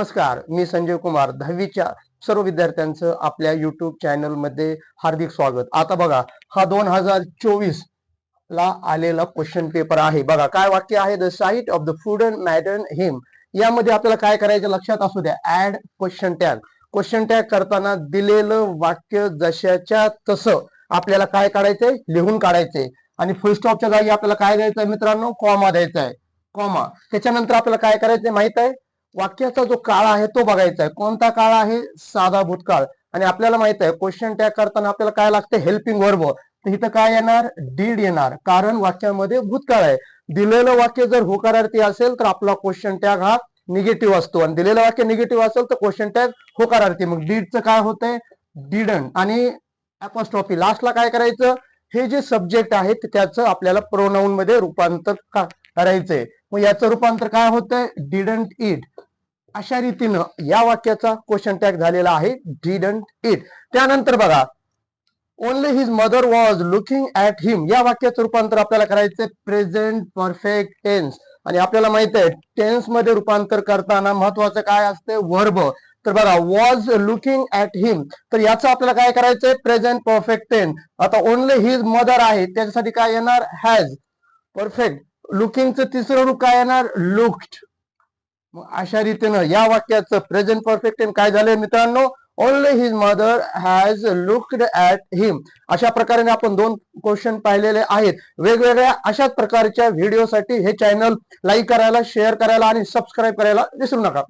नमस्कार, मी संजय कुमार. 10वीच्या सर्व विद्यार्थ्यांचं आपल्या युट्यूब चॅनल मध्ये हार्दिक स्वागत. आता बघा, हा 2024 ला आलेला क्वेश्चन पेपर आहे. बघा काय वाक्य आहे, the sight of the food maddened him. यामध्ये आपल्याला काय करायचं लक्षात असू द्या, add question tag. Question tag करताना दिलेलं वाक्य जशाच्या तसं आपल्याला काय काढायचंय, लिहून काढायचंय. आणि फुल स्टॉपच्या जागी आपल्याला काय द्यायचंय मित्रांनो, कॉमा द्यायचा आहे. कॉमा. त्याच्यानंतर आपल्याला काय करायचंय माहित आहे, वाक्याचा जो काळ आहे तो बघायचा आहे. कोणता काळ आहे, साधा भूतकाळ. आणि आपल्याला माहित आहे क्वेश्चन टॅग करताना आपल्याला काय लागतं, हेल्पिंग वर्ब. तर इथं काय येणार, डीड येणार, कारण वाक्यामध्ये भूतकाळ आहे. दिलेलं वाक्य जर होकारार्थी असेल तर आपला क्वेश्चन टॅग हा निगेटिव्ह असतो, आणि दिलेलं वाक्य निगेटिव्ह असेल तर क्वेश्चन टॅग होकारार्थी. मग डीडचं काय होतंय, डिडंट. आणि अपॉस्ट्रॉफी लास्टला काय करायचं, हे जे सब्जेक्ट आहे त्याचं आपल्याला प्रोनाउन मध्ये रूपांतर करायचंय. मग याचं रूपांतर काय होतंय, डिडंट इट. अशा रीतीनं या वाक्याचा क्वेश्चन टॅग झालेला आहे, डिडंट इट. त्यानंतर बघा, only his mother was looking at him. या वाक्याचं रूपांतर आपल्याला करायचंय प्रेझेंट परफेक्ट टेन्स. आणि आपल्याला माहित आहे टेन्स मध्ये रूपांतर करताना महत्वाचं काय असते, वर्ब. तर बघा, वॉज लुकिंग ऍट हिम, तर याचं आपल्याला काय करायचंय, प्रेझेंट परफेक्ट टेन्स. आता ओनली हिज मदर आहे त्याच्यासाठी काय येणार, हॅज. परफेक्ट. लुकिंगचं तिसरं रूप काय येणार, लुक्ड. मग अशा रीतीनं या वाक्याचं प्रेझेंट परफेक्ट टेन्स काय झालंय मित्रांनो, only his mother has looked at him. अशा प्रकारे आपण 2 क्वेश्चन पाहिलेले आहेत. वेगवेगळ्या अशाच प्रकारच्या व्हिडिओसाठी हे चॅनल लाईक करायला, शेअर करायला आणि सबस्क्राईब करायला विसरू नका.